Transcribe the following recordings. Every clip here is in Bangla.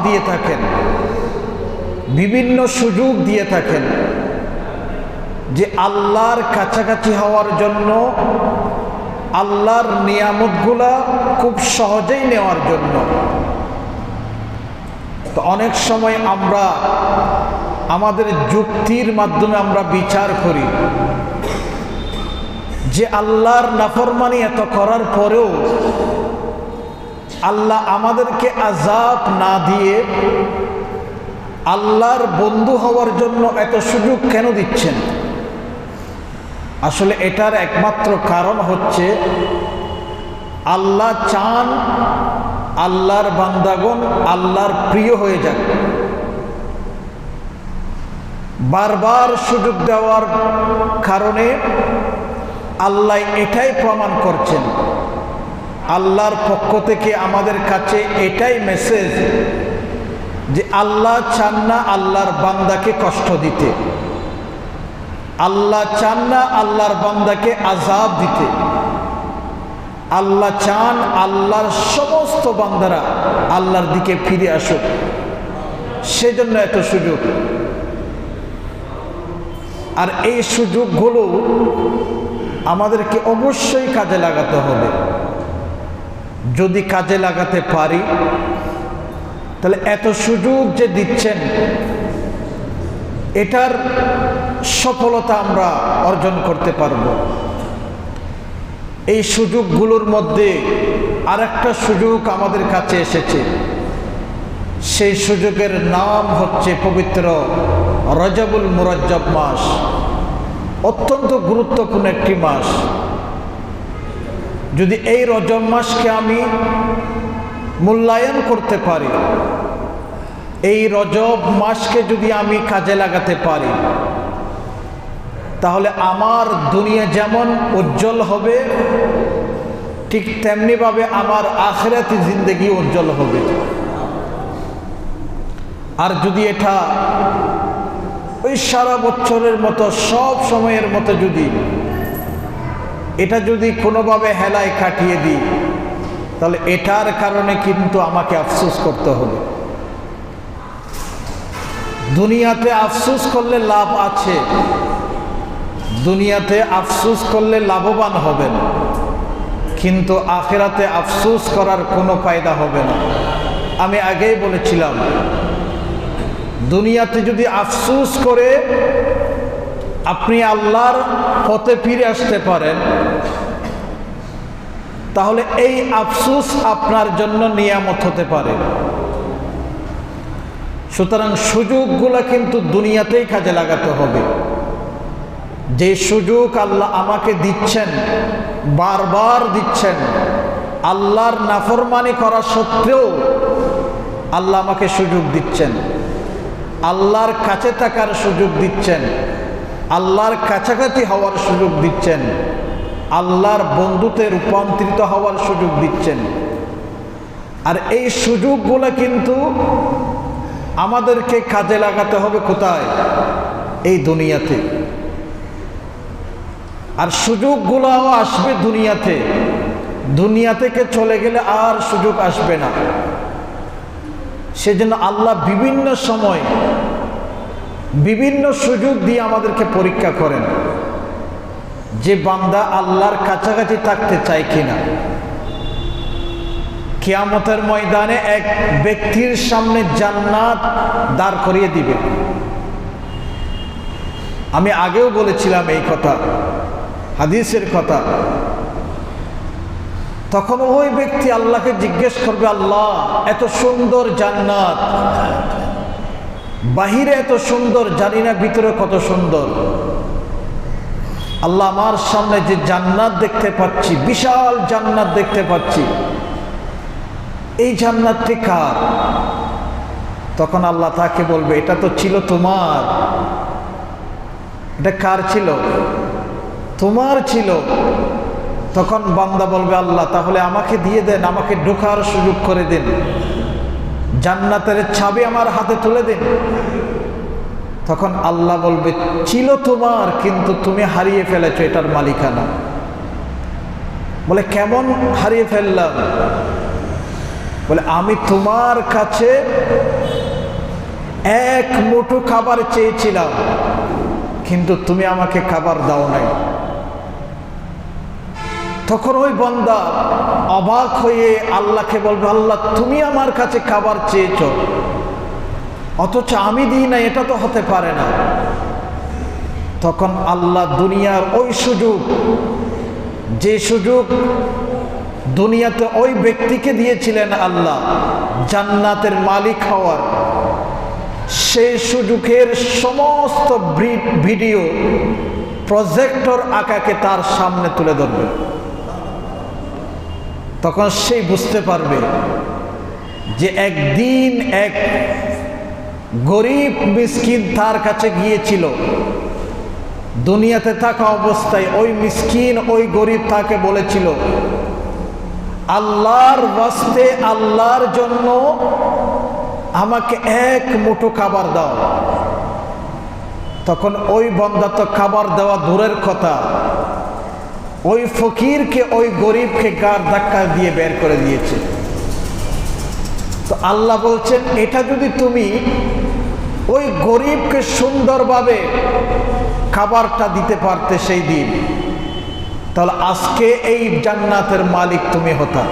দিয়ে থাকেন, বিভিন্ন সুযোগ দিয়ে থাকেন যে আল্লাহর কাছাকাছি হওয়ার জন্য, আল্লাহর নিয়ামতগুলা খুব সহজেই নেওয়ার জন্য। তো অনেক সময় আমরা আমাদের যুক্তির মাধ্যমে আমরা বিচার করি যে আল্লাহর নাফরমানি এত করার পরেও আল্লাহ আমাদেরকে আযাব না দিয়ে আল্লাহর বন্ধু হওয়ার জন্য এত সুযোগ কেন দিচ্ছেন? আসলে এটার একমাত্র কারণ হচ্ছে আল্লাহ চান আল্লাহর বান্দাগণ আল্লাহর প্রিয় হয়ে যাক। বারবার সুযোগ দেওয়ার কারণে আল্লাহ এটাই প্রমাণ করছেন, আল্লাহর পক্ষ থেকে আমাদের কাছে এটাই মেসেজ যে আল্লাহ চান না আল্লাহর বান্দাকে কষ্ট দিতে, আল্লাহ চান না আল্লাহর বান্দাকে আযাব দিতে। আল্লাহ চান আল্লাহর সমস্ত বান্দারা আল্লাহর দিকে ফিরে আসুক, সেজন্য এত সুযোগ। আর এই সুযোগগুলো আমাদেরকে অবশ্যই কাজে লাগাতে হবে। যদি কাজে লাগাতে পারি তাহলে এত সুযোগ যে দিচ্ছেন এটার সফলতা আমরা অর্জন করতে পারব। এই সুযোগগুলোর মধ্যে আরেকটা সুযোগ আমাদের কাছে এসেছে, সেই সুযোগের নাম হচ্ছে পবিত্র রজবুল মুরজ্জব মাস। অত্যন্ত গুরুত্বপূর্ণ একটি মাস। যদি এই রজব মাসকে আমি মূল্যায়ন করতে পারি, এই রজব মাসকে যদি আমি কাজে লাগাতে পারি, তাহলে আমার দুনিয়া যেমন উজ্জ্বল হবে ঠিক তেমনিভাবে আমার আখিরাতি জিন্দেগি উজ্জ্বল হবে। আর যদি এটা ওই সারা বছরের মতো সব সময়ের মতো যদি কোনোভাবে হেলায় কাটিয়ে দিই, তাহলে এটার কারণে কিন্তু আমাকে আফসোস করতে হবে। দুনিয়াতে আফসোস করলে লাভ আছে, দুনিয়াতে আফসোস করলে লাভবান হবেন, কিন্তু আখিরাতে আফসোস করার কোনো ফায়দা হবে না। আমি আগেই বলেছিলাম, দুনিয়াতে যদি আফসোস করে আপনি আল্লাহর পথে ফিরে আসতে পারেন, তাহলে এই আফসোস আপনার জন্য নিয়ামত হতে পারে। সুতরাং সুযোগগুলো কিন্তু দুনিয়াতেই কাজে লাগাতে হবে। যে সুযোগ আল্লাহ আমাকে দিচ্ছেন, বারবার দিচ্ছেন, আল্লাহর নাফরমানি করা সত্ত্বেও আল্লাহ আমাকে সুযোগ দিচ্ছেন, আল্লাহর কাছে থাকার সুযোগ দিচ্ছেন, আল্লাহর কাছাকাছি হওয়ার সুযোগ দিচ্ছেন, আল্লাহর বন্ধুতে রূপান্তরিত হওয়ার সুযোগ দিচ্ছেন। আর এই সুযোগগুলো কিন্তু আমাদেরকে কাজে লাগাতে হবে কোথায়? এই দুনিয়াতে। আর সুযোগগুলোও আসবে দুনিয়াতে, দুনিয়া থেকে চলে গেলে আর সুযোগ আসবে না। সেজন্য আল্লাহ বিভিন্ন সময় বিভিন্ন সুযোগ দিয়ে আমাদেরকে পরীক্ষা করেন যে বান্দা আল্লাহর কাছাকাছি থাকতে চায় কিনা। কিয়ামতের ময়দানে এক ব্যক্তির সামনে জান্নাত দাঁড় করিয়ে দিবে। আমি আগেও বলেছিলাম এই কথা, হাদিসের কথা। তখন ওই ব্যক্তি আল্লাহকে জিজ্ঞেস করবে, আল্লাহ এত সুন্দর জান্নাত, বাহিরে এত সুন্দর, জানি না ভিতরে কত সুন্দর। আল্লাহ আমার সামনে যে জান্নাত দেখতে পাচ্ছি, বিশাল জান্নাত দেখতে পাচ্ছি, এই জান্নাতটি কার? তখন আল্লাহ তাকে বলবে, এটা তো ছিল তোমার। এটা কার ছিল? তোমার ছিল। তখন বান্দা বলবে, আল্লাহ তাহলে আমাকে দিয়ে দেন, আমাকে ঢোকার সুযোগ করে দিন, জান্নাতের চাবি আমার হাতে তুলে দিন। তখন আল্লাহ বলবে, ছিল তোমার কিন্তু তুমি হারিয়ে ফেলেছো এটার মালিকানা। বলে কেমন হারিয়ে ফেললাম? বলে আমি তোমার কাছে এক মুঠো খাবার চেয়েছিলাম, কিন্তু তুমি আমাকে খাবার দাও নাই। তখন ওই বান্দা অবাক হয়ে আল্লাহকে বলবে, আল্লাহ তুমি আমার কাছে খাবার চেয়েছ, অথচ আমি দিই না, এটা তো হতে পারে না। তখন আল্লাহ দুনিয়ার ওই সুযোগ, যে সুযোগ দুনিয়াতে ওই ব্যক্তিকে দিয়েছিলেন আল্লাহ জান্নাতের মালিক হওয়ার, সেই সুযোগের সমস্ত ভিডিও প্রজেক্টর আকাকে তার সামনে তুলে ধরবে। তখন সেই বুঝতে পারবে যে একদিন এক গরিব মিসকিন তার কাছে গিয়েছিল, দুনিয়াতে থাকা অবস্থায় ওই মিসকিন ওই গরিব তাকে বলেছিল, আল্লাহর ওয়াস্তে আল্লাহর জন্য আমাকে এক মুঠো খাবার দাও। তখন ওই বান্দা তো খাবার দেওয়া দূরের কথা, ওই ফকিরকে ওই গরিবকে গাড় ধাক্কা দিয়ে বের করে দিয়েছে। তো আল্লাহ বলছেন, এটা যদি তুমি ওই গরিবকে সুন্দরভাবে খাবারটা দিতে পারতে সেই দিন, তাহলে আজকে এই জান্নাতের মালিক তুমি হতা।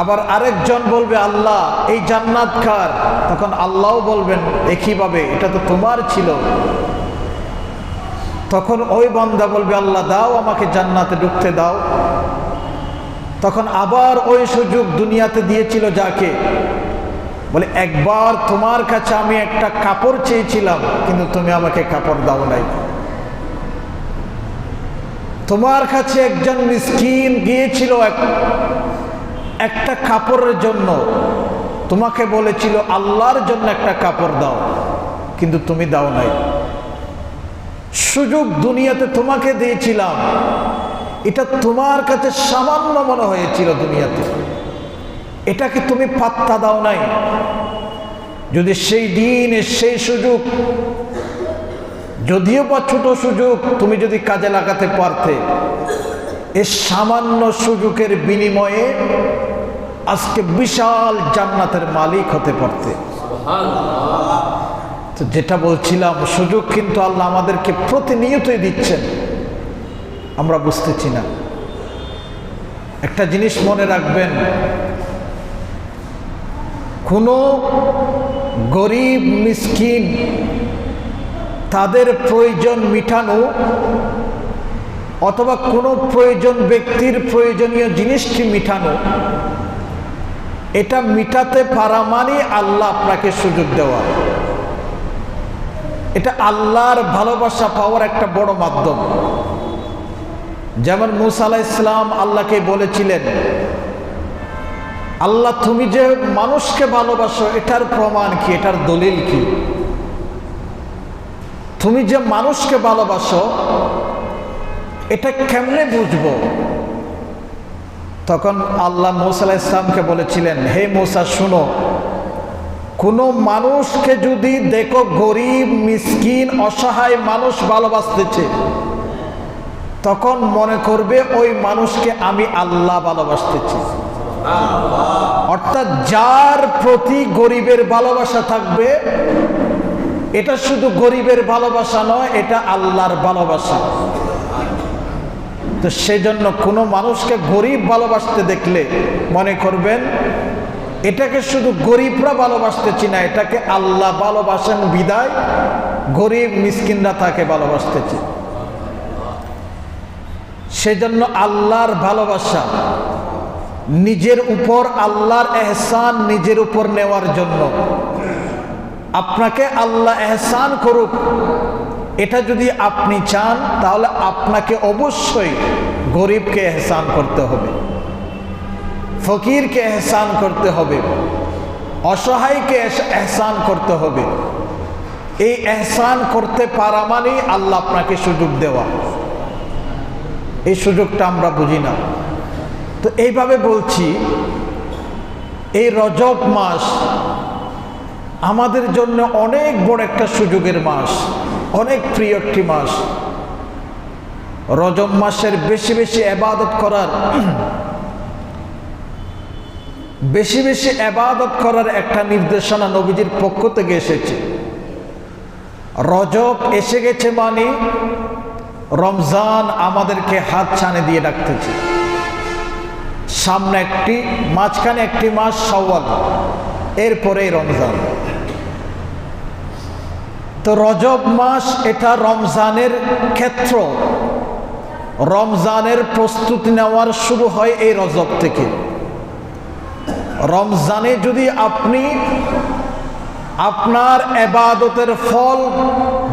আবার আরেকজন বলবে, আল্লাহ এই জান্নাত কার? তখন আল্লাহও বলবেন একইভাবে, এটা তো তোমার ছিল। তখন ওই বান্দা বলবে, আল্লাহ দাও আমাকে জান্নাতে ঢুকতে দাও। তখন আবার ওই সুযোগ দুনিয়াতে দিয়েছিল যাকে, বলে একবার তোমার কাছে আমি একটা কাপড় চেয়েছিলাম, কিন্তু তুমি আমাকে কাপড় দাও নাই। তোমার কাছে একজন মিসকিন গিয়েছিল একটা কাপড়ের জন্য, তোমাকে বলেছিল আল্লাহর জন্য একটা কাপড় দাও, কিন্তু তুমি দাও নাই। সুযোগ দুনিয়াতে তোমাকে দিয়েছিলাম, এটা তোমার কাছে সামান্য মনে হয়েছিল দুনিয়াতে, এটাকে তুমি পাত্তা দাও নাই। যদি সেই দিন সেই সুযোগ, যদিও বা ছোট সুযোগ, তুমি যদি কাজে লাগাতে পারতে, এই সামান্য সুযোগের বিনিময়ে আজকে বিশাল জান্নাতের মালিক হতে পারতে। তো যেটা বলছিলাম, সুযোগ কিন্তু আল্লাহ আমাদেরকে প্রতিনিয়তই দিচ্ছেন, আমরা বুঝতেছি না। একটা জিনিস মনে রাখবেন, কোনো গরিব মিসকিন তাদের প্রয়োজন মিটানো অথবা কোনো প্রয়োজন ব্যক্তির প্রয়োজনীয় জিনিসটি মিটানো, এটা মিটাতে পারা মানে আল্লাহ আপনাকে সুযোগ দেওয়া। এটা আল্লাহর ভালোবাসা পাওয়ার একটা বড় মাধ্যম। যেমন মুসা আলাইহিস সালাম আল্লাহকে বলেছিলেন, আল্লাহ তুমি যে মানুষকে ভালোবাসো এটার প্রমাণ কি, এটার দলিল কি? তুমি যে মানুষকে ভালোবাসো এটা কেমনে বুঝবো? তখন আল্লাহ মুসা আলাইহিস সালামকে বলেছিলেন, হে মুসা শুনো, কোনো মানুষকে যদি দেখো গরিব মিসকিন অসহায় মানুষ ভালোবাসতেছে, তখন মনে করবে ওই মানুষকে আমি আল্লাহ ভালোবাসতেছি। অর্থাৎ যার প্রতি গরিবের ভালোবাসা থাকবে, এটা শুধু গরিবের ভালোবাসা নয়, এটা আল্লাহর ভালোবাসা। তো সেজন্য কোনো মানুষকে গরিব ভালোবাসতে দেখলে মনে করবেন এটাকে শুধু গরিবরা ভালোবাসতেছি না, এটাকে আল্লাহ ভালোবাসেন বিদায় গরিব মিসকিনরা তাকে ভালোবাসতেছে। সেজন্য আল্লাহর ভালোবাসা, নিজের উপর আল্লাহর এহসান নিজের উপর নেওয়ার জন্য, আপনাকে আল্লাহ এহসান করুক, এটা যদি আপনি চান, তাহলে আপনাকে অবশ্যই গরিবকে এহসান করতে হবে, ফকিরকে এহসান করতে হবে, অসহায়কে এহসান করতে হবে। এই এহসান করতে পারা মানেই আল্লাহ আপনাকে সুযোগ দেওয়া। এই সুযোগটা আমরা বুঝি না। তো এইভাবে বলছি, এই রজব মাস আমাদের জন্য অনেক বড় একটা সুযোগের মাস, অনেক প্রিয় একটি মাস। রজব মাসের বেশি বেশি ইবাদত করার বেশি বেশি ইবাদত করার একটা নির্দেশনা নবীজির পক্ষ থেকে এসেছে। রজব এসে গেছে মানে রমজান আমাদেরকে হাত ছানে দিয়ে ডাকতেছে। সামনে মাঝখানে একটি মাস শাওয়াল, এরপরে রমজান। তো রজব মাস এটা রমজানের ক্ষেত্র, রমজানের প্রস্তুতি নেওয়ার শুরু হয় এই রজব থেকে। রমজানে যদি আপনি আপনার ইবাদতের ফল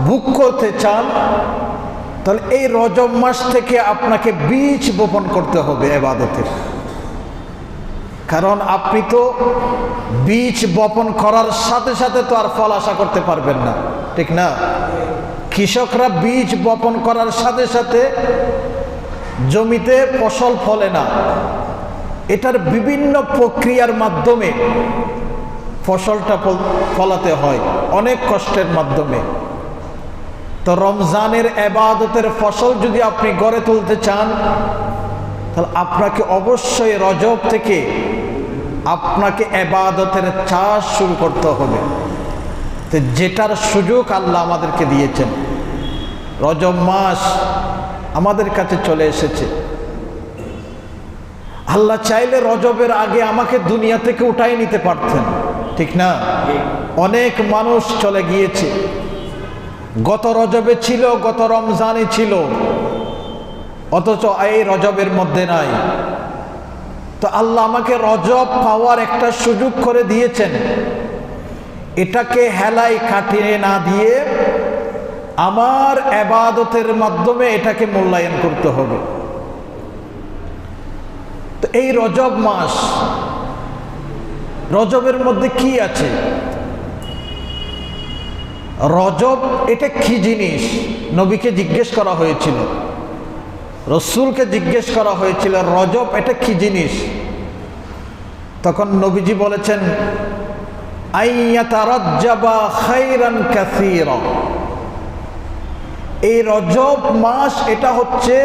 ভোগ করতে চান, তাহলে এই রজব মাস থেকে আপনাকে বীজ বপন করতে হবে ইবাদতের। কারণ আপনি তো বীজ বপন করার সাথে সাথে তো আর ফল আশা করতে পারবেন না, ঠিক না? কৃষকরা বীজ বপন করার সাথে সাথে জমিতে ফসল ফলে না, এটার বিভিন্ন প্রক্রিয়ার মাধ্যমে ফসলটা ফলাতে হয়, অনেক কষ্টের মাধ্যমে। তো রমজানের ইবাদতের ফসল যদি আপনি গড়ে তুলতে চান, তাহলে আপনাকে অবশ্যই রজব থেকে আপনাকে ইবাদতের চাষ শুরু করতে হবে। তো যেটার সুযোগ আল্লাহ আমাদেরকে দিয়েছেন, রজব মাস আমাদের কাছে চলে এসেছে। আল্লাহ চাইলে রজবের আগে আমাকে দুনিয়া থেকে উঠাই নিতে পারতেন, ঠিক না? অনেক মানুষ চলে গিয়েছে, গত রজবে ছিল, গত রমজানে ছিল, অথচ এই রজবের মধ্যে নাই। তো আল্লাহ আমাকে রজব পাওয়ার একটা সুযোগ করে দিয়েছেন, এটাকে হেলাই কাটিয়ে না দিয়ে আমার ইবাদতের মাধ্যমে এটাকে মূল্যায়ন করতে হবে। তো এই রজব মাস, রজবের মধ্যে কি আছে? রজব এটা কি জিনিস? নবীকে জিজ্ঞেস করা হয়েছিল, রসুলকে জিজ্ঞেস করা হয়েছিল রজব এটা কি জিনিস? তখন নবীজি বলেছেন আইয়াতারাজ্জাবা খায়রান কাসীরা। এই রজব মাস এটা হচ্ছে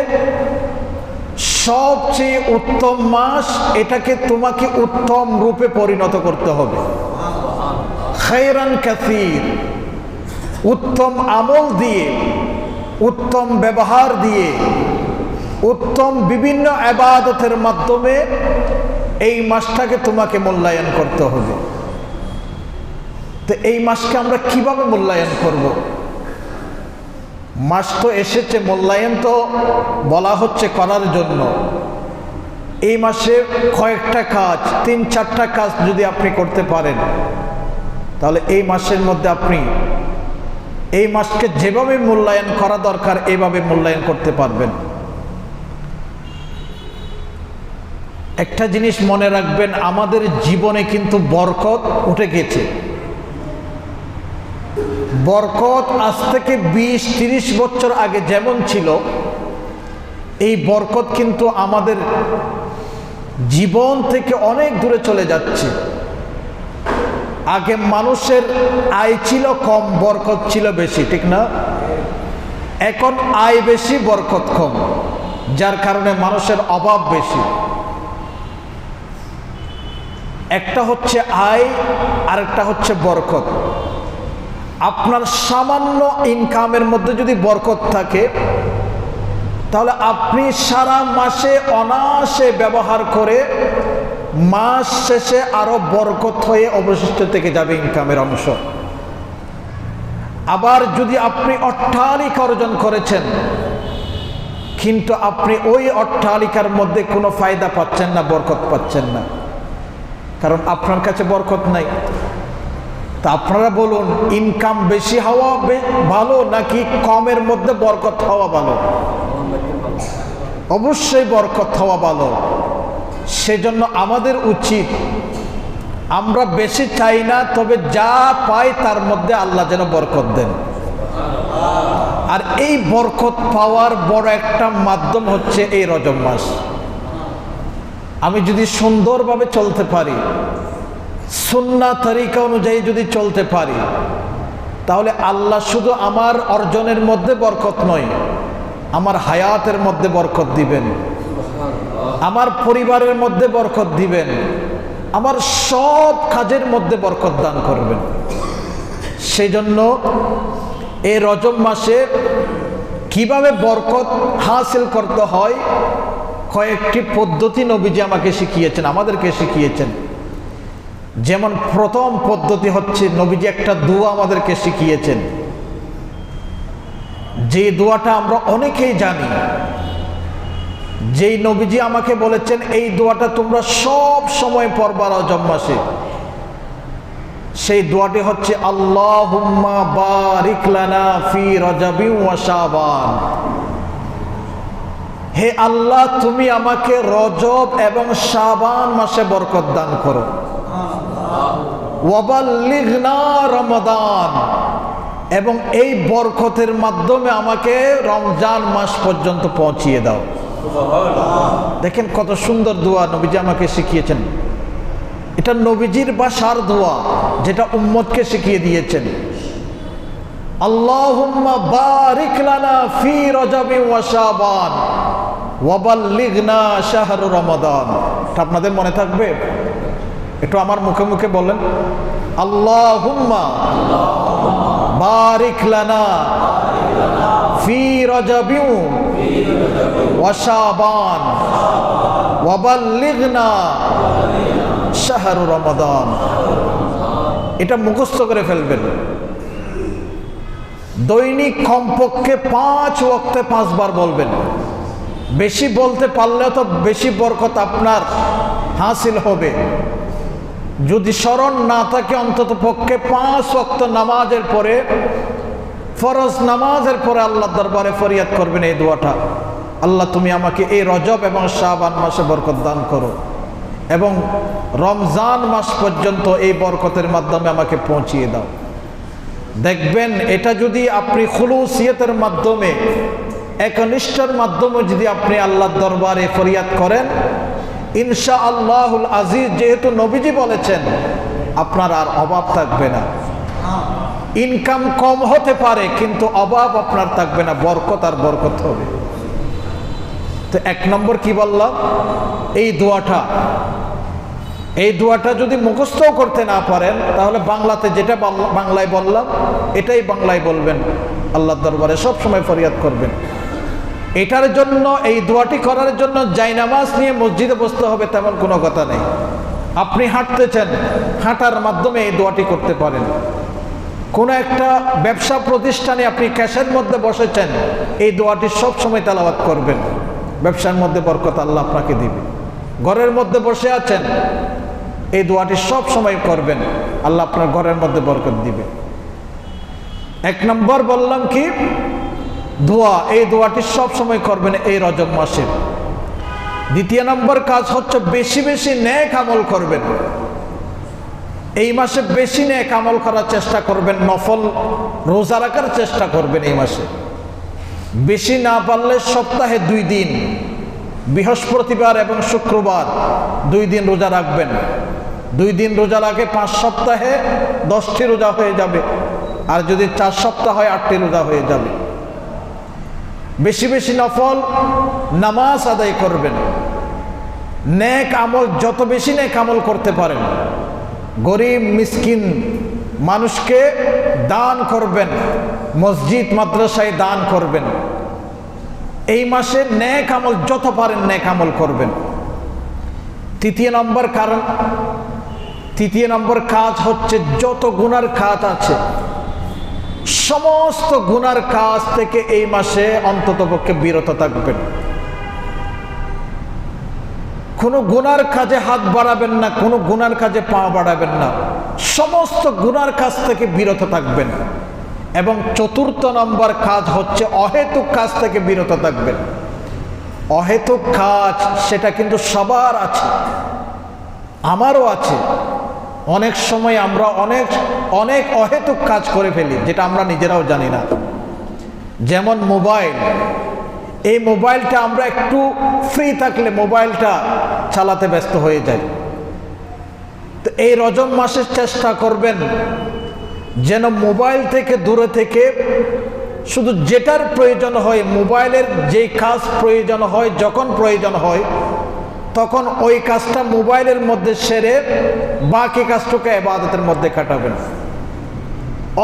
সবচেয়ে উত্তম মাস, এটাকে তোমাকে উত্তম রূপে পরিণত করতে হবে। খায়রান কাসীর, উত্তম আমল দিয়ে, উত্তম ব্যবহার দিয়ে, উত্তম বিভিন্ন ইবাদতের মাধ্যমে এই মাসটাকে তোমাকে মূল্যায়ন করতে হবে। তো এই মাসকে আমরা কিভাবে মূল্যায়ন করব? মাস তো এসেছে, মূল্যায়ন তো বলা হচ্ছে করার জন্য। এই মাসে কয়েকটা কাজ, 3-4টা কাজ যদি আপনি করতে পারেন, তাহলে এই মাসের মধ্যে আপনি এই মাসকে যেভাবে মূল্যায়ন করা দরকার এইভাবে মূল্যায়ন করতে পারবেন। একটা জিনিস মনে রাখবেন, আমাদের জীবনে কিন্তু বরকত উঠে গেছে। বরকত আজ থেকে 20-30 বছর আগে যেমন ছিল, এই বরকত কিন্তু আমাদের জীবন থেকে অনেক দূরে চলে যাচ্ছে। আগে মানুষের আয় ছিল কম, বরকত ছিল বেশি, ঠিক না? এখন আয় বেশি, বরকত কম, যার কারণে মানুষের অভাব বেশি। একটা হচ্ছে আয়, আরেকটা হচ্ছে বরকত। আপনার সামান্য ইনকামের মধ্যে যদি বরকত থাকে, তাহলে আপনি সারা মাসে অনায়াসে ব্যবহার করে মাস শেষে আরো বরকত হয়ে অবশিষ্ট থেকে যাবে ইনকামের অংশ। আবার যদি আপনি অট্টালিকা অর্জন করেছেন, কিন্তু আপনি ওই অট্টালিকার মধ্যে কোনো ফায়দা পাচ্ছেন না, বরকত পাচ্ছেন না, কারণ আপনার কাছে বরকত নাই। তা আপনারা বলুন, ইনকাম বেশি হওয়া ভালো নাকি কমের মধ্যে বরকত হওয়া ভালো? অবশ্যই বরকত হওয়া ভালো। সেজন্য আমাদের উচিত, আমরা বেশি চাই না, তবে যা পাই তার মধ্যে আল্লাহ যেন বরকত দেন। আর এই বরকত পাওয়ার বড় একটা মাধ্যম হচ্ছে এই রজব মাস। আমি যদি সুন্দরভাবে চলতে পারি, সুন্নাহ তরিকা অনুযায়ী যদি চলতে পারি, তাহলে আল্লাহ শুধু আমার অর্জনের মধ্যে বরকত নয়, আমার হায়াতের মধ্যে বরকত দিবেন, আমার পরিবারের মধ্যে বরকত দিবেন, আমার সব কাজের মধ্যে বরকত দান করবেন। সেই জন্য এই রজব মাসে কিভাবে বরকত হাসিল করতে হয় কয়েকটি পদ্ধতি নবীজি আমাকে শিখিয়েছেন, আমাদেরকে শিখিয়েছেন। যেমন প্রথম পদ্ধতি হচ্ছে নবীজি একটা দোয়া আমাদেরকে শিখিয়েছেন, যে দোয়াটা আমরা অনেকেই জানি। যেই নবীজি আমাকে বলেছেন এই দোয়াটা তোমরা সব সময় পড়বা রজব মাসে, সেই দোয়াটি হচ্ছে আল্লাহুম্মা বারিক লানা ফি রজবি ওয়া শাবান। হে আল্লাহ, তুমি আমাকে রজব এবং শাবান মাসে বরকত দান করো। ওয়া বাল্লিগনা রমাদান, এবং এই বরকতের মাধ্যমে আমাকে রমজান মাস পর্যন্ত পৌঁছিয়ে দাও। দেখেন কত সুন্দর দোয়া নবীজি আমাকে শিখিয়েছেন। এটা নবীজির ভাষার দোয়া, যেটা উম্মতকে শিখিয়ে দিয়েছেন। আল্লাহুম্মা বারিক লানা ফি রজবি ওয়া শাবান ওয়া বাল্লিগনা শাহর রমাদান। এটা আপনাদের মনে থাকবে? একটু আমার মুখে মুখে বলেন, আল্লাহুম্মা বারিক লানা ফি রজবি ওয়া শাবান ওয়া বাল্লিগনা শাহর রমাদান। এটা মুখস্থ করে ফেলবেন। দৈনিক কমপক্ষে 5 ওয়াক্তে 5 বার বলবেন। বেশি বলতে পারলেও তো বেশি বরকত আপনার হাসিল হবে। যদি স্মরণ না থাকে অন্তত পক্ষে 5 ওয়াক্ত নামাজের পরে, ফরজ নামাজের পরে আল্লাহর দরবারে ফরিয়াদ করবেন এই দোয়াটা, আল্লাহ তুমি আমাকে এই রজব এবং শাবান মাসে বরকত দান করো, এবং রমজান মাস পর্যন্ত এই বরকতের মাধ্যমে আমাকে পৌঁছিয়ে দাও। দেখবেন এটা যদি আপনি খুলুসিয়তের মাধ্যমে, একনিষ্ঠার মাধ্যমে যদি আপনি আল্লাহর দরবারে ফরিয়াদ করেন, ইনশাআল্লাহুল আজিজ, যেহেতু নবীজি বলেছেন, আপনার আর অভাব থাকবে না। ইনকাম কম হতে পারে কিন্তু অভাব আপনার থাকবে না, বরকত আর বরকত হবে। তো 1 নম্বর কি বললাম? এই দোয়াটা যদি মুখস্থও করতে না পারেন তাহলে বাংলাতে যেটা বাংলায় বললাম এটাই বাংলায় বলবেন, আল্লাহর দরবারে সব সময় ফরিয়াদ করবেন। এটার জন্য, এই দোয়াটি করার জন্য জায়নামাজ নিয়ে মসজিদে বসতে হবে তেমন কোনো কথা নেই। আপনি হাঁটতেছেন, হাঁটার মাধ্যমে এই দোয়াটি করতে পারেন। কোনো একটা ব্যবসা প্রতিষ্ঠানে আপনি ক্যাশের মধ্যে বসেছেন, এই দোয়াটি সব সময় তেলাওয়াত করবেন, ব্যবসার মধ্যে বরকত আল্লাহ আপনাকে দিবে। ঘরের মধ্যে বসে আছেন, এই দোয়াটি সব সময় করবেন, আল্লাহ আপনার ঘরের মধ্যে বরকত দিবে। 1 নম্বর বললাম কি দোয়া, এই দোয়াটি সব সময় করবেন এই রজব মাসে। 2 নম্বর কাজ হচ্ছে বেশি বেশি নেক আমল করবেন। এই মাসে বেশি নেক আমল করার চেষ্টা করবেন, নফল রোজা রাখার চেষ্টা করবেন এই মাসে। বেশি না পারলে সপ্তাহে 2 দিন, বৃহস্পতিবার এবং শুক্রবার 2 দিন রোজা রাখবেন। 2 দিন রোজা রাখে 5 সপ্তাহে 10টি রোজা হয়ে যাবে, আর যদি 4 সপ্তাহ হয় 8টি রোজা হয়ে যাবে। বেশি বেশি নফল নামাজ আদায় করবেন। নেক আমল, যত বেশি নেক আমল করতে পারেন, গরিব মিসকিন মানুষকে দান করবেন, মসজিদ মাদ্রাসায় দান করবেন। এই মাসে নেক আমল যত পারেন নেক আমল করবেন। 3 নম্বর কাজ হচ্ছে যত গুনার কাজ আছে সমস্ত গুনার কাজ থেকে এই মাসে অন্ততপক্ষে বিরত থাকবেন। কোনো গুনার কাজে হাত বাড়াবেন না, কোনো গুনার কাজে পা বাড়াবেন না, সমস্ত গুনার কাজ থেকে বিরত থাকবেন। এবং 4 নম্বর কাজ হচ্ছে অহেতুক কাজ থেকে বিরত থাকবেন। অহেতুক কাজ সেটা কিন্তু সবার আছে, আমারও আছে। অনেক সময় আমরা অনেক অহেতুক কাজ করে ফেলি যেটা আমরা নিজেরাও জানি না। যেমন মোবাইল, এই মোবাইলটা আমরা একটু ফ্রি থাকলে মোবাইলটা চালাতে ব্যস্ত হয়ে যাই। তো এই রজব মাসে চেষ্টা করবেন যেন মোবাইল থেকে দূরে থেকে শুধু যেটার প্রয়োজন হয়, মোবাইলের যেই কাজ প্রয়োজন হয়, যখন প্রয়োজন হয় তখন ওই কাজটা মোবাইলের মধ্যে সেরে বাকি কাজটুকু ইবাদতের মধ্যে কাটাবেন।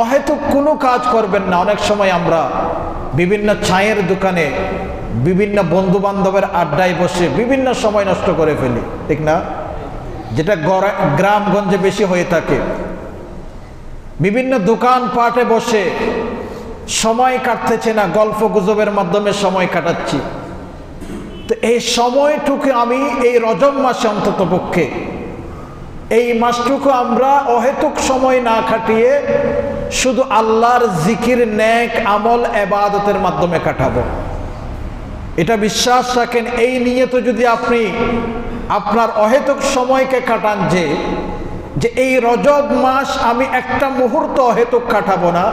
অহেতুক কোনো কাজ করবেন না। অনেক সময় আমরা বিভিন্ন চায়ের দোকানে, বিভিন্ন বন্ধু বান্ধবের আড্ডায় বসে বিভিন্ন সময় নষ্ট করে ফেলি, ঠিক না? যেটা গ্রামগঞ্জে বেশি হয়ে থাকে। বিভিন্ন দোকান পাটে বসে সময় কাটতেছে না, গল্প গুজবের মাধ্যমে সময় কাটাচ্ছি। তো এই সময়টুকু আমি এই রজব মাসে অন্তত পক্ষে এই মাসটুকু আমরা অহেতুক সময় না কাটিয়ে শুধু আল্লাহর জিকির, নেক আমল, ইবাদতের মাধ্যমে কাটাবো। এটা বিশ্বাস রাখেন, এই নিয়তে যদি আপনি আপনার অহেতুক সময়কে কাটান যে এই রজব মাস আমি একটা মুহূর্ত অহেতুক কাটাবো না,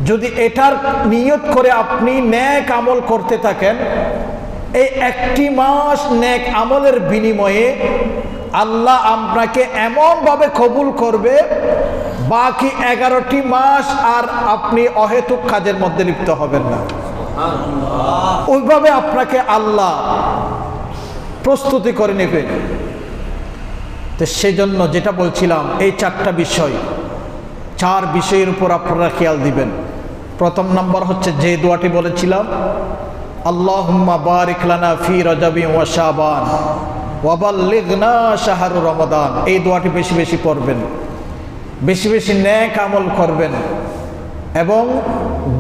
যদি এটার নিয়ত করে আপনি নেক আমল করতে থাকেন, এই একটি মাস নেক আমলের বিনিময়ে আল্লাহ আপনাকে এমনভাবে কবুল করবে, বাকি 11টি মাস আর আপনি অহেতুক কাজের মধ্যে লিপ্ত হবেন না। ওইভাবে আপনাকে আল্লাহ প্রস্তুতি করে নেবেন। তো সেই জন্য যেটা বলছিলাম, এই 4টা বিষয়, 4 বিষয়ের উপর আপনারা খেয়াল দিবেন। প্রথম নম্বর হচ্ছে যে দোয়াটি বলেছিলাম, আল্লাহুম্মা বারিক লানা ফি রজবি ওয়া শাবান ওয়া বাল্লিগনা শাহরু রমাদান। এই দোয়াটি বেশি বেশি পড়বেন, বেশি বেশি নেক আমল করবেন এবং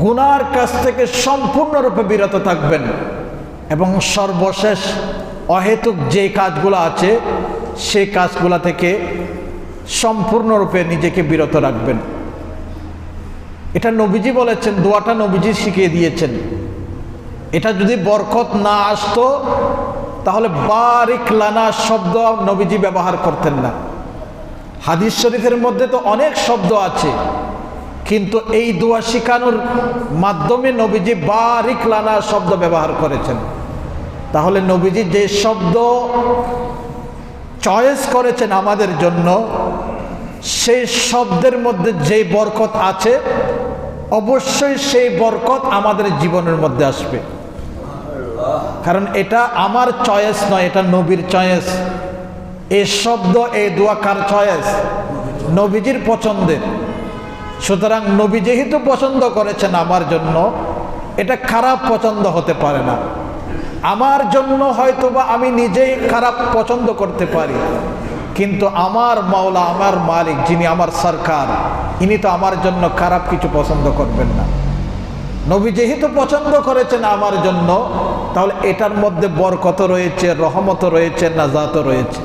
গুনার কাছ থেকে সম্পূর্ণরূপে বিরত থাকবেন এবং সর্বশেষ অহেতুক যে কাজগুলো আছে সেই কাজগুলো থেকে সম্পূর্ণরূপে নিজেকে বিরত রাখবেন। এটা নবীজি বলেছেন, দোয়াটা নবীজি শিখিয়ে দিয়েছেন। এটা যদি বরকত না আসতো তাহলে বারিক লানা শব্দ নবীজি ব্যবহার করতেন না। হাদিস শরীফের মধ্যে তো অনেক শব্দ আছে, কিন্তু এই দোয়া শিখানোর মাধ্যমে নবীজি বারিক লানা শব্দ ব্যবহার করেছেন। তাহলে নবীজি যে শব্দ চয়েস করেছেন আমাদের জন্য, সেই শব্দের মধ্যে যে বরকত আছে অবশ্যই সেই বরকত আমাদের জীবনের মধ্যে আসবে। কারণ এটা আমার চয়েস নয়, এটা নবীর চয়েস। এই শব্দ, এই দোয়া কার চয়েস? নবীজির পছন্দের। সুতরাং নবী যেহেতু পছন্দ করেছেন আমার জন্য, এটা খারাপ পছন্দ হতে পারে না। আমার জন্য হয়তোবা আমি নিজেই খারাপ পছন্দ করতে পারি, কিন্তু আমার মাওলা, আমার মালিক, যিনি আমার সরকার, ইনি তো আমার জন্য খারাপ কিছু পছন্দ করবেন না। নবী যেহেতু পছন্দ করেছেন আমার জন্য, তাহলে এটার মধ্যে বরকত রয়েছে, রহমত রয়েছে, নাজাত রয়েছে।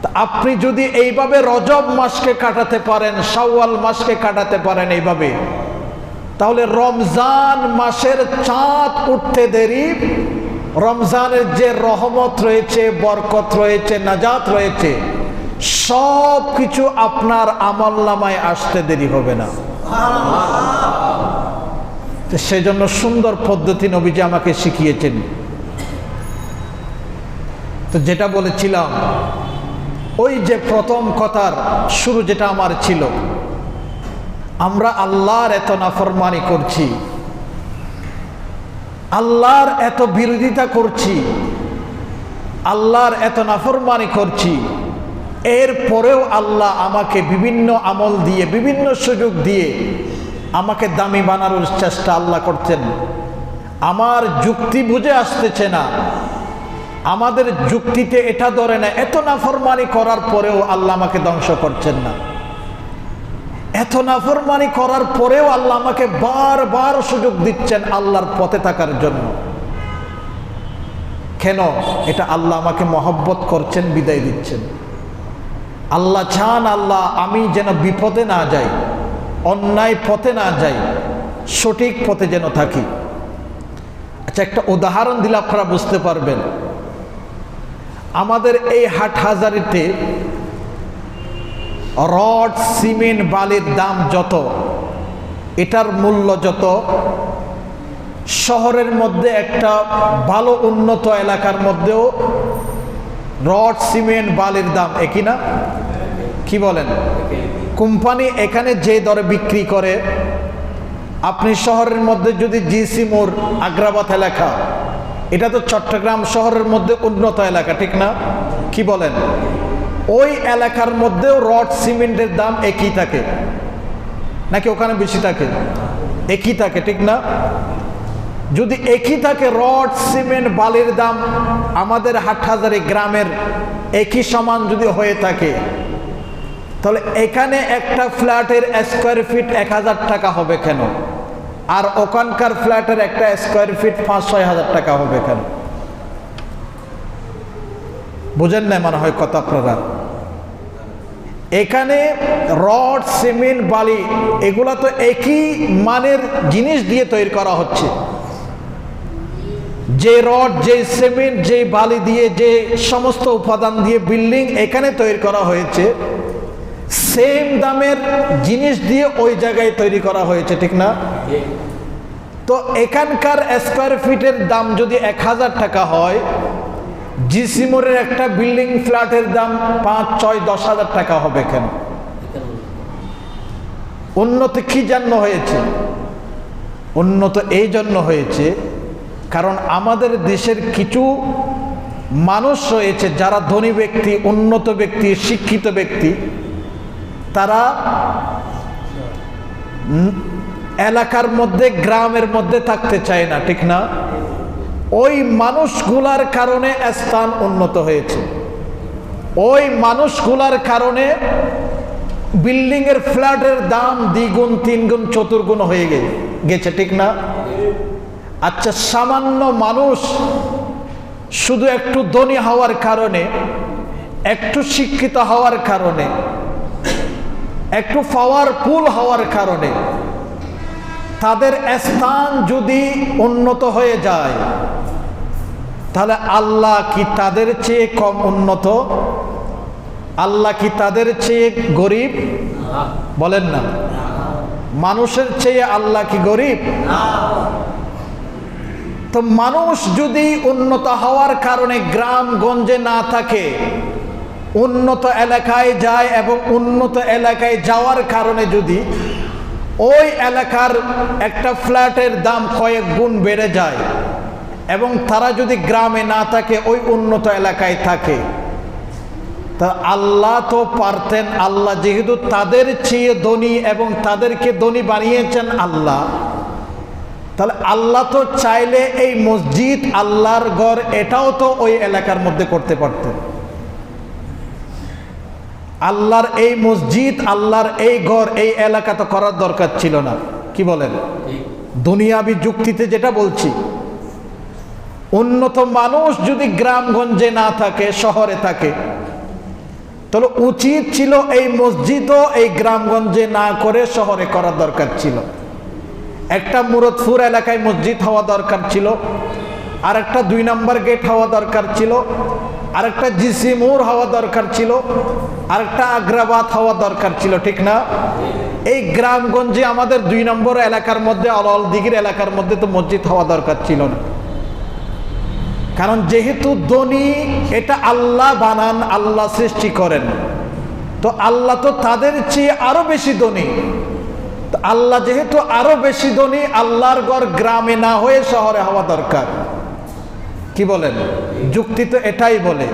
তা আপনি যদি এইভাবে রজব মাসকে কাটাতে পারেন, শাওয়াল মাসকে কাটাতে পারেন এইভাবে, তাহলে রমজান মাসের চাঁদ উঠতে দেরি, রমজানের যে রহমত রয়েছে, বরকত রয়েছে, নাজাত রয়েছে, সব কিছু আপনার আমলনামায় আসতে দেরি হবে না। সেই জন্য সুন্দর পদ্ধতি নবীজি আমাকে শিখিয়েছেন। তো যেটা বলেছিলাম, ওই যে প্রথম কথার শুরু যেটা আমার ছিল, আমরা আল্লাহর এত নাফরমানি করছি, আল্লাহর এত বিরোধিতা করছি, আল্লাহর এত নাফরমানি করছি, এরপরেও আল্লাহ আমাকে বিভিন্ন আমল দিয়ে, বিভিন্ন সুযোগ দিয়ে আমাকে দামি বানানোর চেষ্টা আল্লাহ করছেন। আমার যুক্তি বুঝে আসতেছে না, আমাদের যুক্তিতে এটা ধরে না, এত নাফরমানি করার পরেও আল্লাহ আমাকে ধ্বংস করছেন না। এত নাফরমানি করার পরেও আল্লাহ আমাকে বারবার সুযোগ দিচ্ছেন আল্লাহর পথে থাকার জন্য। কেন? এটা আল্লাহ আমাকে মহব্বত করছেন, বিদায় দিচ্ছেন। আল্লাহ চান আল্লাহ আমি যেন বিপদে না যাই, অন্যায় পথে না যাই, সঠিক পথে যেন থাকি। আচ্ছা, একটা উদাহরণ দিলে আপনারা বুঝতে পারবেন। আমাদের এই হাটহাজারিতে রড, সিমেন্ট, বালির দাম যত, এটার মূল্য যত, শহরের মধ্যে একটা ভালো উন্নত এলাকার মধ্যেও রড, সিমেন্ট, বালির দাম একই না? কি বলেন? কোম্পানি এখানে যে দরে বিক্রি করে, আপনি শহরের মধ্যে যদি জিসি মোড়, আগ্রাবাদ এলাকা, এটা তো চট্টগ্রাম শহরের মধ্যে উন্নত এলাকা, ঠিক না? কি বলেন? ওই এলাকার মধ্যেও রড সিমেন্টের দাম একই থাকে নাকি ওখানে বেশি থাকে? একই থাকে, ঠিক না? যদি একই থাকে রড সিমেন্ট বালির দাম আমাদের হাটহাজারী গ্রামের একই সমান যদি হয়ে থাকে, তাহলে এখানে একটা ফ্ল্যাটের স্কোয়ার ফিট 1000 টাকা হবে কেন, আর ওখানকার ফ্ল্যাটের একটা স্কোয়ার ফিট 5-6 হাজার টাকা হবে কেন? বুঝেন না মনে হয় কথা আপনারা? এখানে রড সিমেন্ট বালি এগুলা তো একই মানের জিনিস দিয়ে তৈরি করা হচ্ছে। যে রড, যে সিমেন্ট, যে বালি দিয়ে, যে সমস্ত উপাদান দিয়ে বিল্ডিং এখানে তৈরি করা হয়েছে, সেম দামের জিনিস দিয়ে ওই জায়গায় তৈরি করা হয়েছে, ঠিক না? তো এখানকার স্কোয়ার ফিটের দাম যদি 1000 টাকা হয়, জিসি মোড়ের একটা বিল্ডিং ফ্ল্যাটের দাম 5, 6, 10 হাজার টাকা হবে কেন? উন্নত কি জন্য হয়েছে? উন্নত এই জন্য হয়েছে কারণ আমাদের দেশের কিছু মানুষ রয়েছে যারা ধনী ব্যক্তি, উন্নত ব্যক্তি, শিক্ষিত ব্যক্তি, তারা এলাকার মধ্যে, গ্রামের মধ্যে থাকতে চায় না, ঠিক না? ওই মানুষগুলার কারণে স্থান উন্নত হয়েছে। ওই মানুষগুলার কারণে বিল্ডিং এর ফ্ল্যাটের দাম 2 গুণ, 3 গুণ, 4 গুণ হয়ে গেছে, ঠিক না? আচ্ছা, সামান্য মানুষ শুধু একটু ধনী হওয়ার কারণে, একটু শিক্ষিত হওয়ার কারণে, একটু পাওয়ারফুল হওয়ার কারণে তাদের স্থান যদি উন্নত হয়ে যায়, তাহলে আল্লাহ কি তাদের চেয়ে কম উন্নত? আল্লাহ কি তাদের চেয়ে গরিব? বলেন না। মানুষের চেয়ে আল্লাহ কি গরিব? তো মানুষ যদি উন্নত হওয়ার কারণে গ্রামগঞ্জে না থাকে, উন্নত এলাকায় যায় এবং উন্নত এলাকায় যাওয়ার কারণে যদি ওই এলাকার একটা ফ্ল্যাটের দাম কয়েক গুণ বেড়ে যায় এবং তারা যদি গ্রামে না থাকে, ওই উন্নত এলাকায় থাকে, তা আল্লাহ তো পারতেন, আল্লাহ যেহেতু তাদের চেয়ে ধনী এবং তাদেরকে ধনী বানিয়েছেন আল্লাহ, তাহলে আল্লাহ তো চাইলে এই মসজিদ, আল্লাহর ঘর, এটাও তো ওই এলাকার মধ্যে করতে পারতেন। আল্লাহর এই মসজিদ, আল্লাহর এই ঘর এই এলাকা তো করার দরকার ছিল না। কি বলেন? দুনিয়াবি যুক্তিতে যেটা বলছি, উন্নত মানুষ যদি গ্রামগঞ্জে না থাকে, শহরে থাকে, তাহলে উচিত ছিল এই মসজিদও এই গ্রামগঞ্জে না করে শহরে করার দরকার ছিল। একটা মুরাদপুর এলাকায় মসজিদ হওয়া দরকার ছিল, আর একটা 2 নম্বর গেট হওয়া দরকার ছিল, আর একটা জিসি মোড় হওয়া দরকার ছিল, আর একটা আগ্রাবাদ হওয়া দরকার ছিল, ঠিক না? এই গ্রামগঞ্জে আমাদের 2 নম্বর এলাকার মধ্যে, অলল দিঘির এলাকার মধ্যে তো মসজিদ হওয়া দরকার ছিল না। কারণ যেহেতু ধনী, এটা আল্লাহ বানান, আল্লাহ সৃষ্টি করেন, তো আল্লাহ তো তাদের চেয়ে আরো বেশি ধনী। আল্লাহ যেহেতু আরো বেশি ধনী, আল্লাহর ঘর গ্রামে না হয়ে শহরে হওয়া দরকার। কি বলেন? যুক্তি তো এটাই বলে।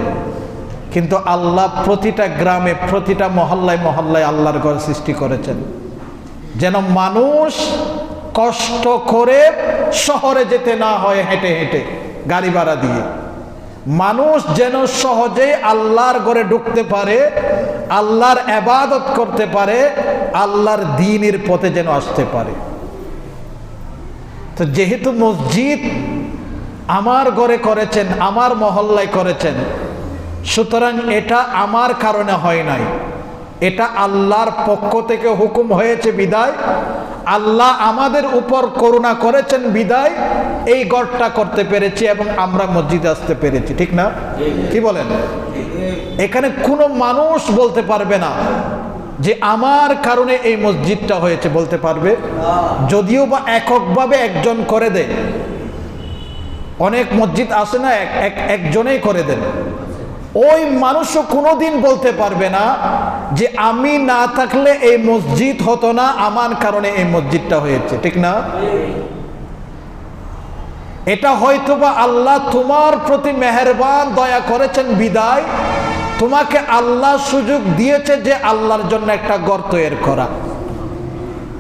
কিন্তু আল্লাহ প্রতিটা গ্রামে, প্রতিটা মহল্লায় মহল্লায় আল্লাহর ঘর সৃষ্টি করেছেন, যেন মানুষ কষ্ট করে শহরে যেতে না হয়, হেঁটে হেঁটে, গাড়ি ভাড়া দিয়ে। মানুষ যেন সহজে আল্লাহর ঘরে ঢুকতে পারে, আল্লাহর ইবাদত করতে পারে, আল্লাহর দ্বীনের পথে যেন আসতে পারে। তো যেহেতু মসজিদ আমার ঘরে করেছেন, আমার মহল্লায় করেছেন, সুতরাং এটা আমার কারণে হয় নাই, এটা আল্লাহর পক্ষ থেকে হুকুম হয়েছে বিদায়, আল্লাহ আমাদের উপর করুণা করেছেন বিদায় এই ঘরটা করতে পেরেছি এবং আমরা মসজিদে আসতে পেরেছি, ঠিক না? কি বলেন? এখানে কোনো মানুষ বলতে পারবে না যে আমার কারণে এই মসজিদটা হয়েছে, বলতে পারবে? যদিও বা এককভাবে একজন করে দেয়, অনেক মসজিদ আসে না, একজনেই করে দেন, ওই মানুষও কোনোদিন বলতে পারবে না যে আমি না থাকলে এই মসজিদ হতো না, আমার কারণে এই মসজিদটা হয়েছে, ঠিক না? এটা হয়তোবা আল্লাহ তোমার প্রতি মেহেরবান দয়া করেছেন বিদায় তোমাকে আল্লাহ সুযোগ দিয়েছে যে আল্লাহর জন্য একটা ঘর তৈরি করা।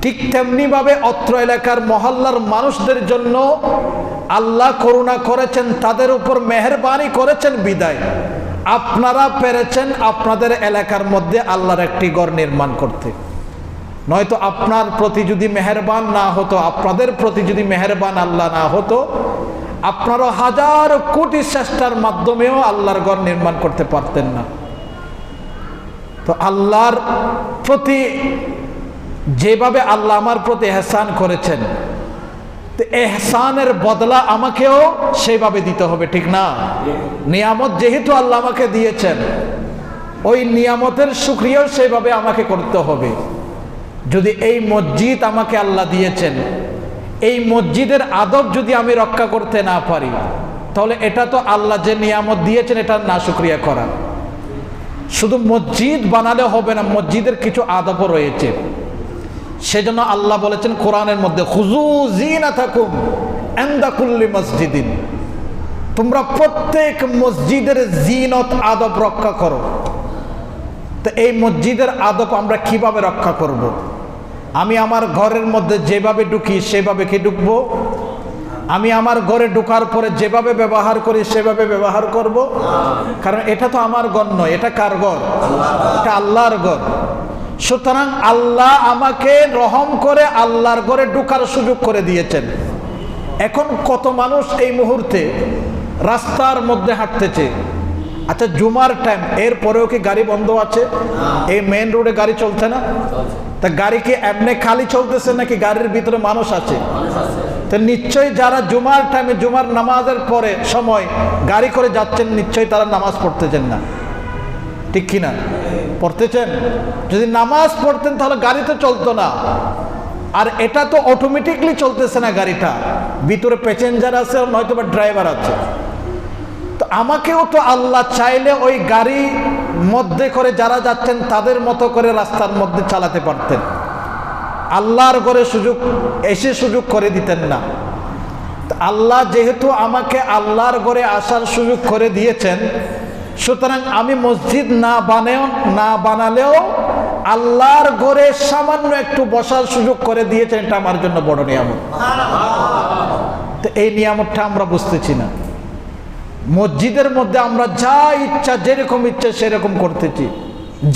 ঠিক তেমনি ভাবে অত্র এলাকার মহল্লার মানুষদের জন্য আল্লাহ করুণা করেছেন, তাদের উপর মেহেরবানি করেছেন বিদায় আপনারা পেরেছেন আপনাদের এলাকার মধ্যে আল্লাহর একটি ঘর নির্মাণ করতে। নয়তো আপনার প্রতি যদি মেহেরবান না হতো, আপনাদের প্রতি যদি মেহেরবান আল্লাহ না হতো, আপনারা হাজার কোটি চেষ্টার মাধ্যমেও আল্লাহর ঘর নির্মাণ করতে পারতেন না। তো আল্লাহর প্রতি যেভাবে আল্লাহ আমার প্রতি এহসান করেছেন, তো এহসানের বদলা আমাকেও সেইভাবে দিতে হবে, ঠিক না? নিয়ামত যেহেতু আল্লাহ আমাকে দিয়েছেন, ওই নিয়ামতের শুকরিয়াও সেইভাবে আমাকে করতে হবে। যদি এই মসজিদ আমাকে আল্লাহ দিয়েছেন, এই মসজিদের আদব যদি আমি রক্ষা করতে না পারি, তাহলে এটা তো আল্লাহ যে নিয়ামত দিয়েছেন এটার না শুকরিয়া করা। শুধু মসজিদ বানালে হবে না, মসজিদের কিছু আদবও রয়েছে। সেজন্য আল্লাহ বলেছেন কোরআনের মধ্যে, খুযু যিনাতাকুম ইনদা কুল্লি মসজিদিন, তোমরা প্রত্যেক মসজিদের জিনত আদব রক্ষা করো। তো এই মসজিদের আদব আমরা কিভাবে রক্ষা করব? আমি আমার ঘরের মধ্যে যেভাবে ঢুকি সেভাবে কি ঢুকবো? আমি আমার ঘরে ঢোকার পরে যেভাবে ব্যবহার করি সেভাবে ব্যবহার করব? কারণ এটা তো আমার ঘর নয়, এটা কার ঘর? এটা আল্লাহর ঘর। সুতরাং আল্লাহ আমাকে রহম করে আল্লাহর ঘরে ঢোকার সুযোগ করে দিয়েছেন। এখন কত মানুষ এই মুহূর্তে রাস্তার মধ্যে হাঁটতেছে, আচ্ছা জুমার টাইম, এর পরেও কি গাড়ি বন্ধ আছে? এই মেইন রোডে গাড়ি চলছে না? তা গাড়ি কি এমনি খালি চলতেছে নাকি গাড়ির ভিতরে মানুষ আছে? তো নিশ্চয়ই যারা জুমার টাইমে জুমার নামাজের পরে সময় গাড়ি করে যাচ্ছেন, নিশ্চয়ই তারা নামাজ পড়তেছেন না, ঠিক কিনা? পড়তেছেন? যদি নামাজ পড়তেন তাহলে গাড়ি তো চলতো না। আর এটা তো অটোমেটিকলি চলতেছে না, গাড়িটা ভিতরে প্যাসেঞ্জার আছে, নয়তো বা ড্রাইভার আছে। তো আমাকেও তো আল্লাহ চাইলে ওই গাড়ি মধ্যে করে যারা যাচ্ছেন তাদের মতো করে রাস্তার মধ্যে চালাতে পারতেন, আল্লাহর ঘরে সুযোগ করে দিতেন না। আল্লাহ যেহেতু আমাকে আল্লাহর ঘরে আসার সুযোগ করে দিয়েছেন, সুতরাং আমি মসজিদ না বানালেও আল্লাহর ঘরে সামান্য একটু বসার সুযোগ করে দিয়েছেন, এটা আমার জন্য বড় নিয়ামত। তো এই নিয়ামতটা আমরা বুঝতেছি না। মসজিদের মধ্যে আমরা যা ইচ্ছা যেরকম ইচ্ছা সেরকম করতেছি,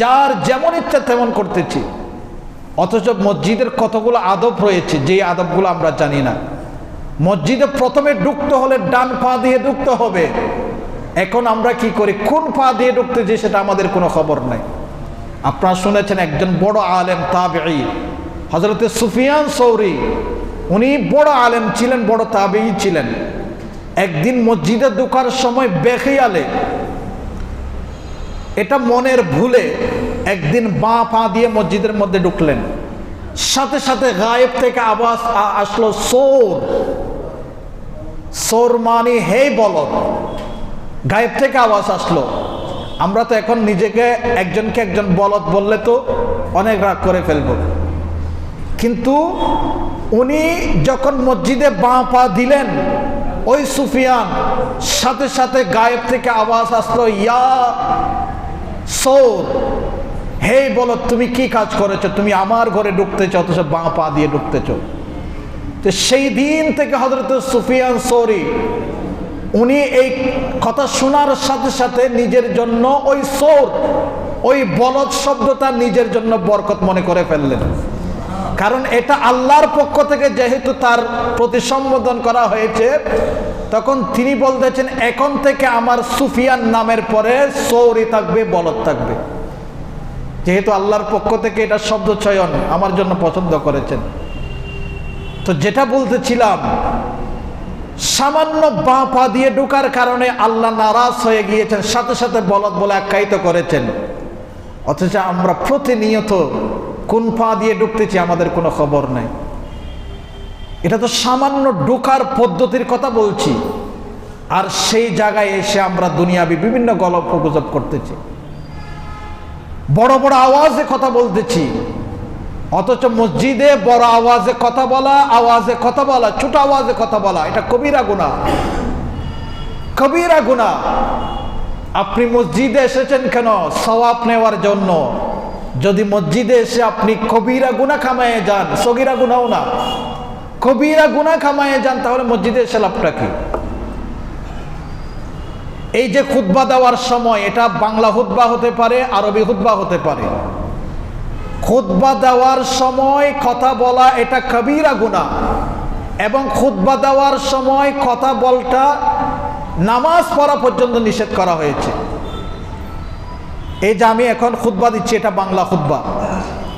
যার যেমন ইচ্ছা তেমন করতেছি, অথচ মসজিদের কতগুলো আদব রয়েছে যে আদবগুলো আমরা জানি না। মসজিদে প্রথমে ঢুকতে হলে ডান পা দিয়ে ঢুকতে হবে। এখন আমরা কি করি, কোন পা দিয়ে ঢুকতেছি সেটা আমাদের কোনো খবর নাই। আপনারা শুনেছেন একজন বড় আলেম তাবেঈ হযরত সুফিয়ান সৌরি, উনি বড় আলেম ছিলেন, বড় তাবেঈ ছিলেন। একদিন মসজিদে ঢোকার সময় বেখিয়ালে, এটা মনের ভুলে, একদিন বাঁ পা দিয়ে মসজিদের মধ্যে ঢুকলেন। সাথে সাথে গায়েব থেকে আওয়াজ আসলো, সোর। সোর মানে হে বলদ। গায়েব থেকে আওয়াজ আসলো। আমরা তো এখন নিজেকে একজনকে একজন বলদ বললে তো অনেক রাগ করে ফেলব, কিন্তু উনি যখন মসজিদে বাঁ পা দিলেন, ওই সুফিয়ান, সাথে সাথে গায়েব থেকে আওয়াজ আসলো, ইয়া সৌর, হে বলো তুমি কি কাজ করেছো? তুমি আমার ঘরে ঢুকতেছো অথচ বাঁ পা দিয়ে ঢুকতেছো। তো সেই দিন থেকে হযরত সুফিয়ান সৌরি উনি এই কথা শোনার সাথে সাথে নিজের জন্য ওই সৌর, ওই বলদ শব্দটা নিজের জন্য বরকত মনে করে ফেললেন। কারণ এটা আল্লাহর পক্ষ থেকে যেহেতু তার প্রতি সম্বোধন করা হয়েছে, তখন তিনি বলতেছেন এখন থেকে আমার সুফিয়ান নামের পরে সৌরি থাকবে, বলদ থাকবে। যেহেতু আল্লাহর পক্ষ থেকে এটা শব্দ চয়ন আমার জন্য পছন্দ করেছেন। তো যেটা বলতেছিলাম, সামান্য বাঁ পা দিয়ে ঢোকার কারণে আল্লাহ নারাজ হয়ে গিয়েছেন, সাথে সাথে বলদ বলে আখ্যায়িত করেছেন। অথচ আমরা প্রতিনিয়ত কোন পা দিয়ে ঢুকতেছি আমাদের কোনো খবর নেই। এটা তো সামান্য ঢোকার পদ্ধতির কথা বলছি, আর সেই জায়গায় এসে আমরা দুনিয়াবি বিভিন্ন গল্প গুজব করতেছি, বড় বড় আওয়াজে কথা বলতেছি, অথচ মসজিদে বড় আওয়াজে কথা বলা, ছোট আওয়াজে কথা বলা, এটা কবিরা গুনাহ, কবিরা গুনাহ। আপনি মসজিদে এসেছেন কেন? সওয়াব নেওয়ার জন্য। যদি মসজিদে এসে আপনি কবিরা গুনাহ কামায়ে যান, সগীরা গুনাহও না, কবিরা গুনাহ কামায়ে যান, তাহলে মসজিদে এসে লাভটা কি? এই যে খুতবা দেওয়ার সময়, এটা বাংলা খুতবা হতে পারে, আরবি খুতবা হতে পারে। খুতবা দেওয়ার সময় কথা বলা এটা কবিরা গুনাহ, এবং খুতবা দেওয়ার সময় কথা বলটা নামাজ পড়া পর্যন্ত নিষেধ করা হয়েছে। এই যে আমি এখন খুতবা দিচ্ছি, এটা বাংলা খুতবা,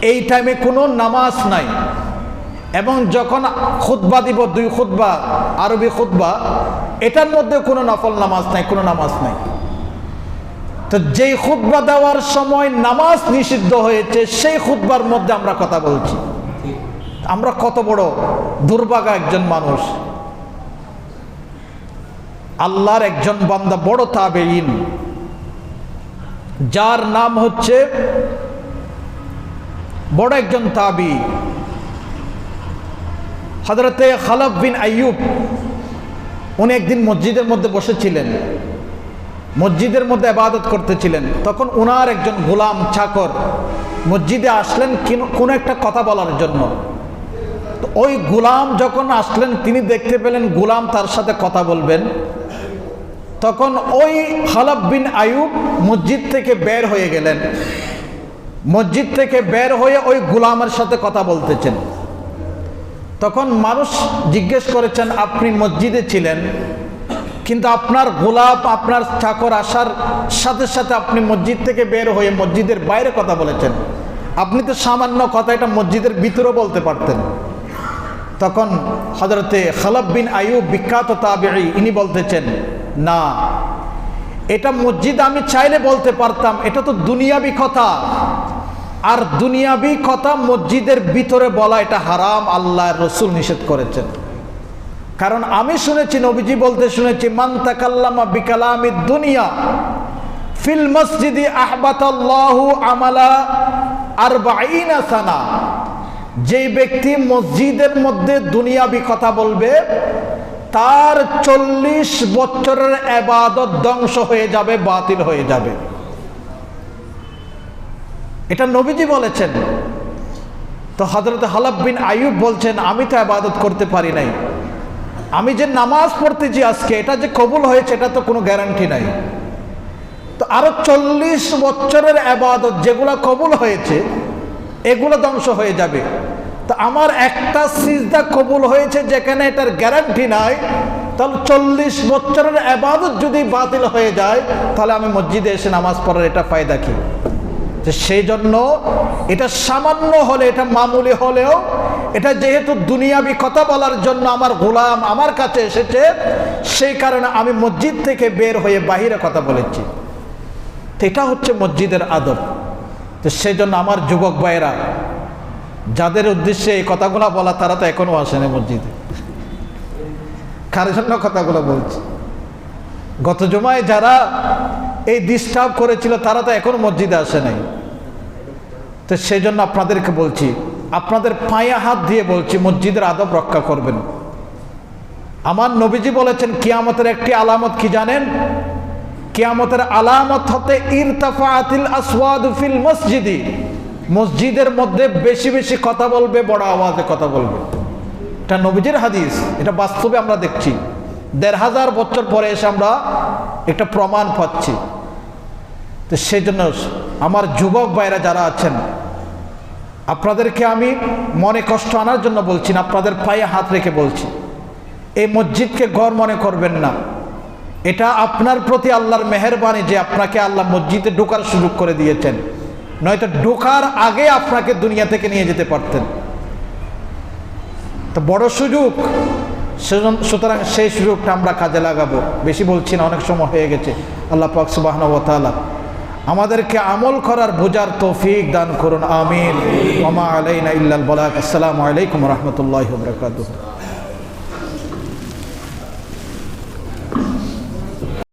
এই টাইমে কোনো নামাজ নাই। এবং যখন খুতবা দিব, 2 খুতবা আরবি খুতবা, এটার মধ্যে কোনো নফল নামাজ নাই, কোনো নামাজ নাই। তো যেই খুতবা দেওয়ার সময় নামাজ নিষিদ্ধ হয়েছে, সেই খুতবার মধ্যে আমরা কথা বলছি। আমরা কত বড় দুর্ভাগা একজন মানুষ। আল্লাহর একজন বান্দা, বড় তাবেঈন, যার নাম হচ্ছে, বড় একজন তাবী, হযরতে খালাফ বিন আইয়ুব। উনি একদিন মসজিদের মধ্যে বসেছিলেন, মসজিদের মধ্যে ইবাদত করতেছিলেন। তখন উনার একজন গোলাম চাকর মসজিদে আসলেন কোন একটা কথা বলার জন্য। তো ওই গোলাম যখন আসলেন, তিনি দেখতে পেলেন গোলাম তার সাথে কথা বলবেন। তখন ওই খালাফ বিন আইয়ুব মসজিদ থেকে বের হয়ে গেলেন, মসজিদ থেকে বের হয়ে ওই গোলামের সাথে কথা বলতেছেন। তখন মানুষ জিজ্ঞেস করেছেন, আপনি মসজিদে ছিলেন, কিন্তু আপনার গোলাপ, আপনার চাকর আসার সাথে সাথে আপনি মসজিদ থেকে বের হয়ে মসজিদের বাইরে কথা বলেছেন। আপনি তো সামান্য কথা এটা মসজিদের ভিতরে বলতে পারতেন। তখন হযরতে খালাফ বিন আইয়ুব, বিখ্যাত তাবেঈ, ইনি বলতেছেন, না, এটা মসজিদ আমি চাইলে বলতে পারতাম, এটা তো দুনিয়াবি কথা, আর দুনিয়াবি কথা মসজিদের ভিতরে বলা এটা হারাম, আল্লাহর রাসূল নিষেধ করেছেন। কারণ আমি শুনেছি, নবীজি বলতে শুনেছি, মান তাকাল্লামা বিকালামিদ দুনিয়া ফিল মসজিদি আহবাতাল্লাহু আমালা 40 সানা। যেই ব্যক্তি মসজিদের মধ্যে দুনিয়াবি কথা বলবে, তার 40 বছরের ইবাদত ধ্বংস হয়ে যাবে, বাতিল হয়ে যাবে। এটা নবীজি বলেছেন। তো হযরত খালাফ বিন আইয়ুব বলছেন, আমি তো ইবাদত করতে পারি নাই, আমি যে নামাজ পড়তেছি আজকে, এটা যে কবুল হয়েছে এটা তো কোনো গ্যারান্টি নাই। তো আরো 40 বছরের ইবাদত যেগুলো কবুল হয়েছে, এগুলো ধ্বংস হয়ে যাবে। তো আমার একটা সিজদা কবুল হয়েছে যেখানে এটার গ্যারান্টি নাই, তাহলে 40 বছরের ইবাদত যদি বাতিল হয়ে যায়, তাহলে আমি মসজিদে এসে নামাজ পড়ার এটা ফায়দা কি? সেই জন্য এটা সামান্য হলে, এটা মামুলি হলেও, এটা যেহেতু দুনিয়াবি কথা বলার জন্য আমার গোলাম আমার কাছে এসেছে, সেই কারণে আমি মসজিদ থেকে বের হয়ে বাহিরে কথা বলেছি। এটা হচ্ছে মসজিদের আদব। তো সেই জন্য আমার যুবক ভাইয়েরা, যাদের উদ্দেশ্যে এই কথাগুলো বলা, তারা তো এখনো আসেনি মসজিদে। কার জন্য কথাগুলো বলছি? গত জুমায় যারা এই ডিস্টার্ব করেছিল, তারা তো এখনো মসজিদে আসে নাই। তো সেই জন্য আপনাদেরকে বলছি, আপনাদের পায়ে হাত দিয়ে বলছি, মসজিদের আদব রক্ষা করবেন। আমার নবীজি বলেছেন, কিয়ামতের একটি আলামত কি জানেন? কিয়ামতের আলামত হতে ইরতাফাআতিল আসওয়াদু ফিল মসজিদি, মসজিদের মধ্যে বেশি বেশি কথা বলবে, বড় আওয়াজে কথা বলবে। এটা নবীজির হাদিস, এটা বাস্তবে আমরা দেখছি। 1500 বছর পরে এসে আমরা একটা প্রমাণ পাচ্ছি। তো সেই জন্য আমার যুবক ভাইরা যারা আছেন, আপনাদেরকে আমি মনে কষ্ট আনার জন্য বলছি না, আপনাদের পায়ে হাত রেখে বলছি, এই মসজিদকে ঘর মনে করবেন না। এটা আপনার প্রতি আল্লাহর মেহেরবানি যে আপনাকে আল্লাহ মসজিদে ঢোকার সুযোগ করে দিয়েছেন, নয়তো ঢোকার আগে আপনাকে দুনিয়া থেকে নিয়ে যেতে পারতেন। তো বড় সুযোগ, সুতরাং সেই সুযোগটা আমরা কাজে লাগাবো। বেশি বলছি না, অনেক সময় হয়ে গেছে। আল্লাহ পাক সুবহানাহু ওয়া তাআলা আমাদেরকে আমল করার বোঝার তৌফিক দান করুন, আমিন। ওয়া মা আলাইনা ইল্লাল বালাগ। আসসালামু আলাইকুম ওয়া রাহমাতুল্লাহি ওয়া বারাকাতুহু।